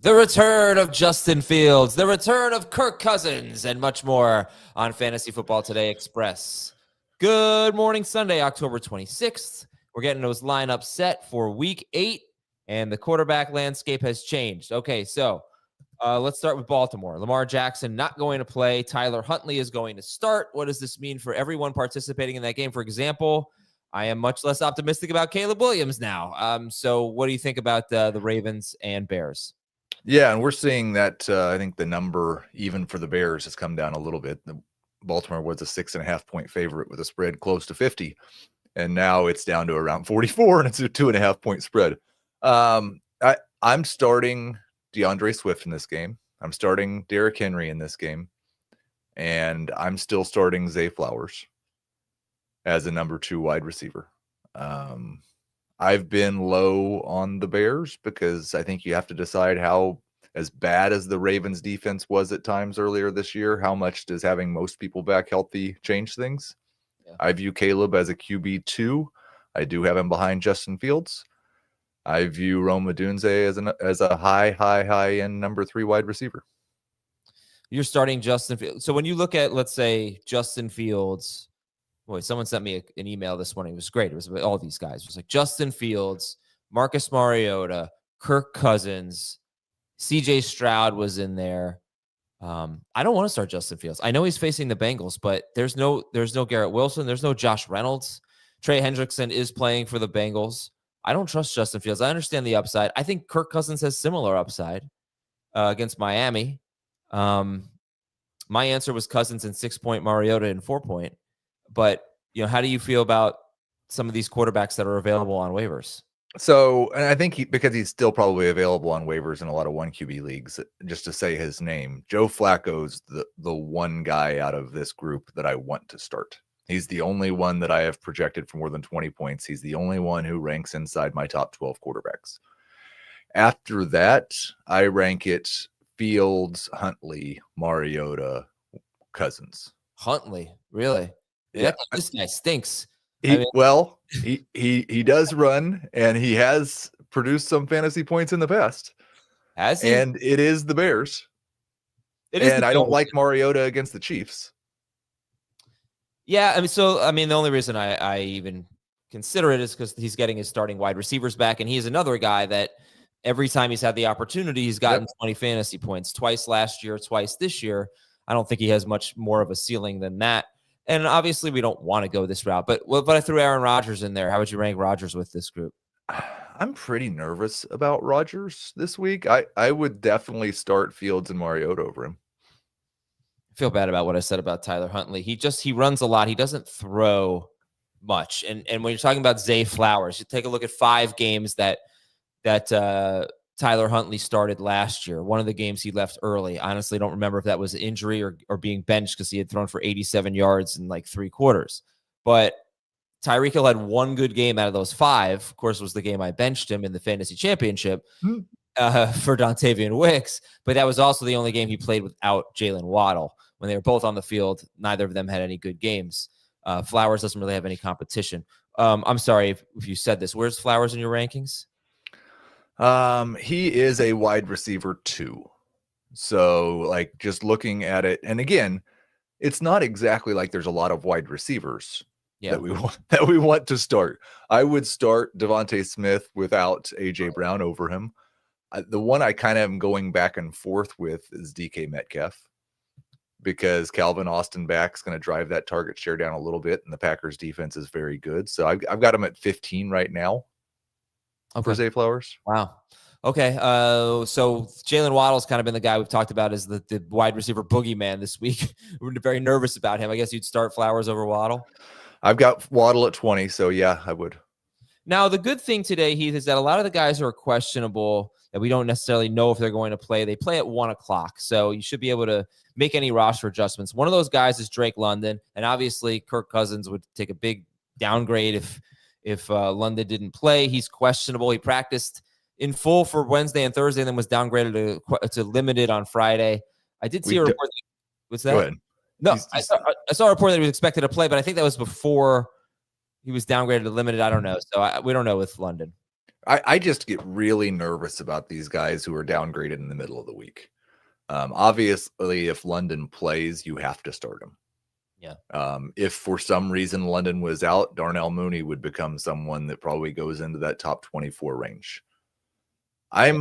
The return of Justin Fields, the return of Kirk Cousins, and much more on Fantasy Football Today Express. Good morning, Sunday, October 26th. We're getting those lineups set for Week 8, and the quarterback landscape has changed. Okay, so let's start with Baltimore. Lamar Jackson not going to play. Tyler Huntley is going to start. What does this mean for everyone participating in that game? For example, I am much less optimistic about Caleb Williams now. So what do you think about the Ravens and Bears? Yeah, and we're seeing that I think the number, even for the Bears, has come down a little bit. Baltimore was a 6.5 point favorite with a spread close to 50, and now it's down to around 44, and it's a 2.5 point spread. I'm starting DeAndre Swift in this game. I'm starting Derrick Henry in this game, and I'm still starting Zay Flowers as a number 2 wide receiver. I've been low on the Bears because I think you have to decide how, as bad as the Ravens defense was at times earlier this year, how much does having most people back healthy change things? Yeah. I view Caleb as a QB2. I do have him behind Justin Fields. I view Rome Odunze as a high end number 3 wide receiver. You're starting Justin Fields. So when you look at, let's say, Justin Fields, boy, someone sent me an email this morning. It was great. It was all these guys. It was like Justin Fields, Marcus Mariota, Kirk Cousins, CJ Stroud was in there. I don't want to start Justin Fields. I know he's facing the Bengals, but there's no Garrett Wilson. There's no Josh Reynolds. Trey Hendrickson is playing for the Bengals. I don't trust Justin Fields. I understand the upside. I think Kirk Cousins has similar upside against Miami. My answer was Cousins in 6-point, Mariota in 4-point. But, how do you feel about some of these quarterbacks that are available on waivers? So, and I think because he's still probably available on waivers in a lot of 1 QB leagues, just to say his name, Joe Flacco's the one guy out of this group that I want to start. He's the only one that I have projected for more than 20 points. He's the only one who ranks inside my top 12 quarterbacks. After that, I rank it Fields, Huntley, Mariota, Cousins. Huntley, really? Yeah, this guy stinks. He does run, and he has produced some fantasy points in the past. Has he? And it is the Bears. I don't like Mariota against the Chiefs. Yeah, the only reason I even consider it is because he's getting his starting wide receivers back, and he's another guy that every time he's had the opportunity, he's gotten 20 fantasy points, twice last year, twice this year. I don't think he has much more of a ceiling than that. And obviously, we don't want to go this route. But I threw Aaron Rodgers in there. How would you rank Rodgers with this group? I'm pretty nervous about Rodgers this week. I would definitely start Fields and Mariota over him. I feel bad about what I said about Tyler Huntley. He runs a lot. He doesn't throw much. And when you're talking about Zay Flowers, you take a look at 5 games that Tyler Huntley started last year. One of the games he left early. I honestly don't remember if that was an injury or being benched because he had thrown for 87 yards in like 3 quarters. But Tyreek Hill had 1 good game out of those 5. Of course, it was the game I benched him in the fantasy championship for Dontavian Wicks. But that was also the only game he played without Jalen Waddle. When they were both on the field, neither of them had any good games. Flowers doesn't really have any competition. I'm sorry if you said this. Where's Flowers in your rankings? He is a wide receiver 2. So like just looking at it, and again, it's not exactly like there's a lot of wide receivers that we want to start. I would start Devontae Smith without AJ Brown over him. The one I kind of am going back and forth with is DK Metcalf, because Calvin Austin back is going to drive that target share down a little bit, and the Packers defense is very good. So I've got him at 15 right now. For Zay Flowers. Wow. Okay. So Jalen Waddle's kind of been the guy we've talked about as the wide receiver boogeyman this week. We're very nervous about him. I guess you'd start Flowers over Waddle. I've got Waddle at 20. So yeah, I would. Now, the good thing today, Heath, is that a lot of the guys who are questionable that we don't necessarily know if they're going to play, they play at 1:00. So you should be able to make any roster adjustments. One of those guys is Drake London. And obviously Kirk Cousins would take a big downgrade if London didn't play. He's questionable. He practiced in full for Wednesday and Thursday and then was downgraded to limited on Friday. I did see a report. What's that? Go ahead. No, I saw a report that he was expected to play, but I think that was before he was downgraded to limited. I don't know. So we don't know with London. I just get really nervous about these guys who are downgraded in the middle of the week. Obviously, if London plays, you have to start him. Yeah. If for some reason London was out, Darnell Mooney would become someone that probably goes into that top 24 range. I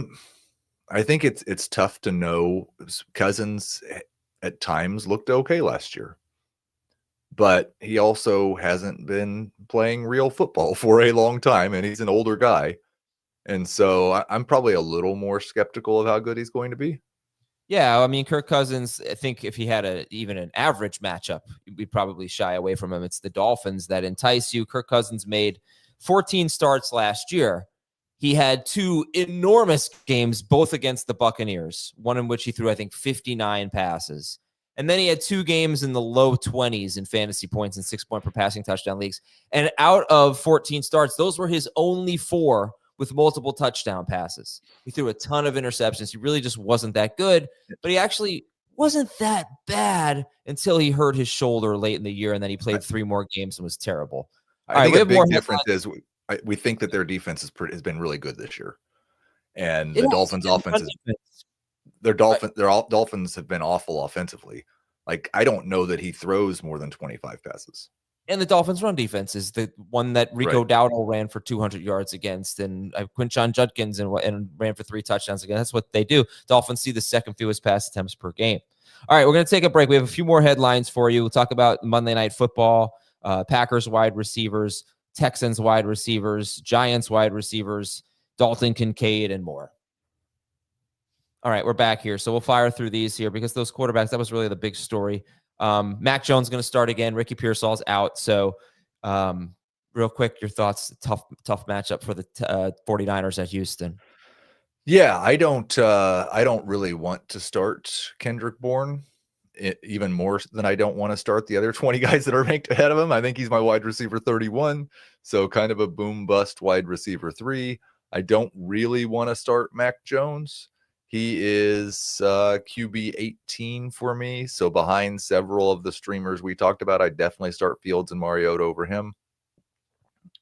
think it's tough to know. Cousins at times looked okay last year, but he also hasn't been playing real football for a long time, and he's an older guy. And so I'm probably a little more skeptical of how good he's going to be. Yeah, I mean, Kirk Cousins, I think if he had even an average matchup, we'd probably shy away from him. It's the Dolphins that entice you. Kirk Cousins made 14 starts last year. He had 2 enormous games, both against the Buccaneers, one in which he threw, I think, 59 passes. And then he had 2 games in the low 20s in fantasy points and 6-point per passing touchdown leagues. And out of 14 starts, those were his only 4 with multiple touchdown passes. He threw a ton of interceptions. He really just wasn't that good, but he actually wasn't that bad until he hurt his shoulder late in the year, and then he played 3 more games and was terrible. I think a big difference is we think that their defense has been really good this year, and the Dolphins' offense Dolphins have been awful offensively. Like, I don't know that he throws more than 25 passes. And the Dolphins' run defense is the one that Rico Dowdle ran for 200 yards against, and Quinshon Judkins and ran for 3 touchdowns again. That's what they do. Dolphins see the second fewest pass attempts per game. All right, we're going to take a break. We have a few more headlines for you. We'll talk about Monday Night Football, Packers wide receivers, Texans wide receivers, Giants wide receivers, Dalton Kincaid, and more. All right, we're back here. So we'll fire through these here because those quarterbacks, that was really the big story. Mac Jones going to start again. Ricky Pearsall's out. So real quick, your thoughts. Tough matchup for the 49ers at Houston. Yeah, I don't really want to start Kendrick Bourne, even more than I don't want to start the other 20 guys that are ranked ahead of him. I think he's my wide receiver 31. So kind of a boom bust wide receiver 3. I don't really want to start Mac Jones. He is QB 18 for me. So behind several of the streamers we talked about, I definitely start Fields and Mariota over him.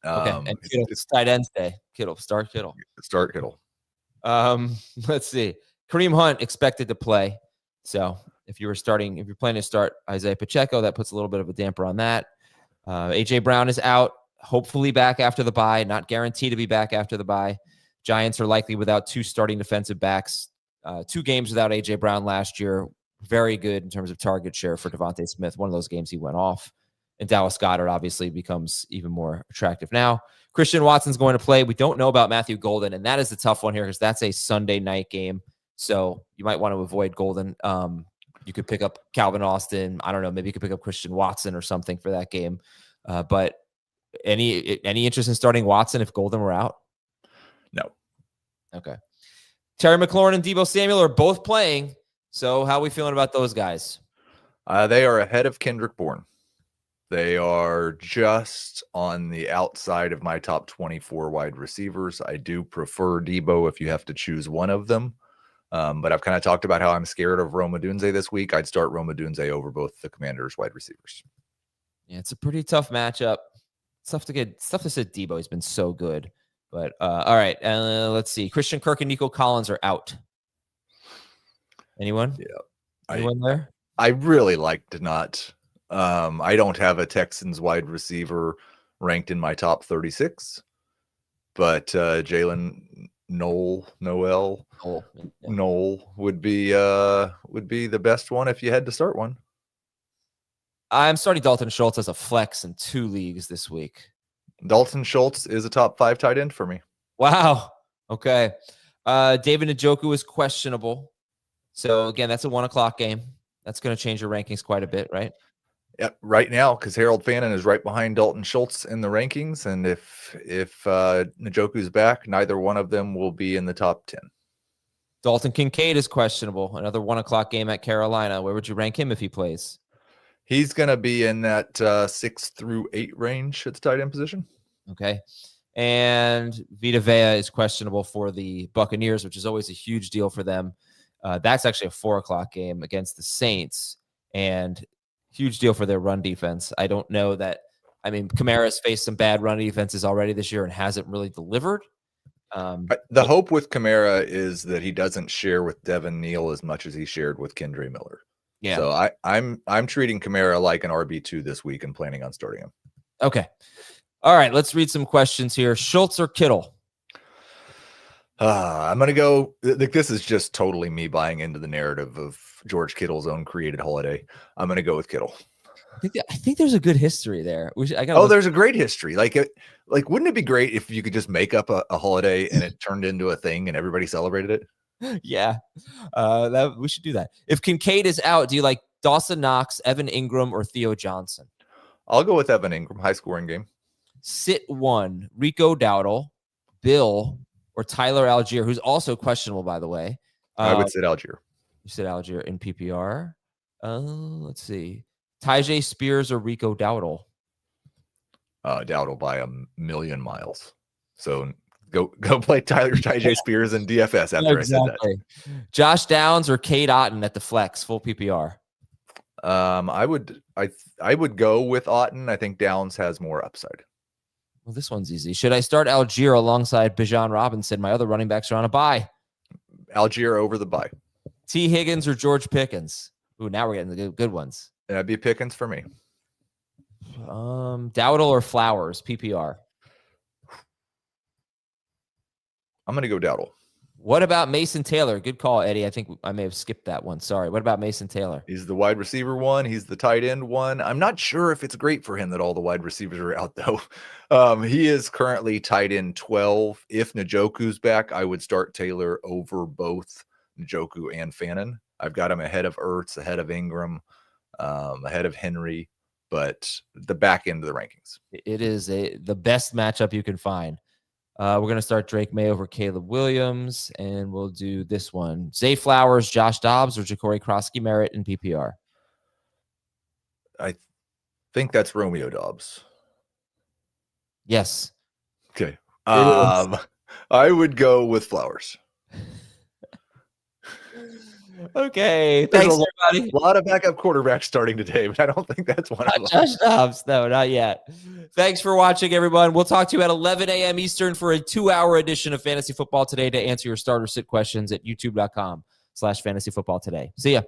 Okay, and it's tight ends day. Start Kittle. Start Kittle. Let's see. Kareem Hunt expected to play. So if you're planning to start Isaiah Pacheco, that puts a little bit of a damper on that. AJ Brown is out, hopefully back after the bye, not guaranteed to be back after the bye. Giants are likely without 2 starting defensive backs. 2 games without AJ Brown last year. Very good in terms of target share for Devontae Smith. One of those games he went off. And Dallas Goedert obviously becomes even more attractive now. Christian Watson's going to play. We don't know about Matthew Golden, and that is the tough one here because that's a Sunday night game. So you might want to avoid Golden. You could pick up Calvin Austin. I don't know. Maybe you could pick up Christian Watson or something for that game. But any interest in starting Watson if Golden were out? No. Okay. Terry McLaurin and Deebo Samuel are both playing. So how are we feeling about those guys? They are ahead of Kendrick Bourne. They are just on the outside of my top 24 wide receivers. I do prefer Deebo if you have to choose one of them. But I've kind of talked about how I'm scared of Rome Odunze this week. I'd start Rome Odunze over both the Commanders' wide receivers. Yeah, it's a pretty tough matchup. It's tough to say Deebo. He's been so good. But all right, let's see. Christian Kirk and Nico Collins are out. Anyone? Yeah. Anyone there? I really like to not. I don't have a Texans wide receiver ranked in my top 36, but Jalen Noel would be the best one if you had to start one. I'm starting Dalton Schultz as a flex in 2 leagues this week. Dalton Schultz is a top 5 tight end for me. Wow. Okay. David Njoku is questionable. So again, that's a 1:00 game. That's going to change your rankings quite a bit, right? Yeah, right now, because Harold Fannin is right behind Dalton Schultz in the rankings, and if Njoku's back, neither one of them will be in the top 10. Dalton Kincaid is questionable. Another 1:00 game at Carolina. Where would you rank him if he plays? He's going to be in that 6 through 8 range at the tight end position. Okay. And Vita Vea is questionable for the Buccaneers, which is always a huge deal for them. That's actually a 4:00 game against the Saints, and huge deal for their run defense. I don't know that. I mean, Kamara's faced some bad run defenses already this year and hasn't really delivered. The hope with Kamara is that he doesn't share with Devin Neal as much as he shared with Kendre Miller. Yeah. So I'm treating Kamara like an RB2 this week and planning on starting him. Okay. All right. Let's read some questions here. Schultz or Kittle? I'm going to go. This is just totally me buying into the narrative of George Kittle's own created holiday. I'm going to go with Kittle. I think there's a good history there. There's a great history. Like, wouldn't it be great if you could just make up a holiday and it turned into a thing and everybody celebrated it? Yeah. We should do that. If Kincaid is out, do you like Dawson Knox, Evan Ingram, or Theo Johnson? I'll go with Evan Ingram. High scoring game. Sit one, Rico Dowdle, Bill, or Tyler Algier, who's also questionable, by the way. I would sit Algier. You said Algier in PPR. Let's see. Tyjae Spears or Rico Dowdle? Dowdle by a million miles. So go play Tyjae Spears in DFS after I said that. Josh Downs or Cade Otton at the flex, full PPR? I would go with Otton. I think Downs has more upside. Well, this one's easy. Should I start Algier alongside Bijan Robinson? My other running backs are on a bye. Algier over the bye. T. Higgins or George Pickens? Ooh, now we're getting the good ones. That'd be Pickens for me. Dowdle or Flowers, PPR? I'm going to go Dowdle. What about Mason Taylor? Good call, Eddie. I think I may have skipped that one. Sorry. What about Mason Taylor? He's the wide receiver one. He's the tight end one. I'm not sure if it's great for him that all the wide receivers are out, though. He is currently tight end 12. If Njoku's back, I would start Taylor over both Njoku and Fannin. I've got him ahead of Ertz, ahead of Ingram, ahead of Henry, but the back end of the rankings. It is the best matchup you can find. We're going to start Drake May over Caleb Williams, and we'll do this one. Zay Flowers, Josh Dobbs, or Ja'Cory Krosky-Merritt in PPR? I think that's Romeo Dobbs. Yes. Okay. I would go with Flowers. Okay. Thanks, everybody. A lot of backup quarterbacks starting today, but I don't think that's one of them. Josh Dobbs. No, not yet. Thanks for watching, everyone. We'll talk to you at 11 a.m. Eastern for a 2-hour edition of Fantasy Football Today to answer your starter sit questions at youtube.com/fantasyfootballtoday. See ya.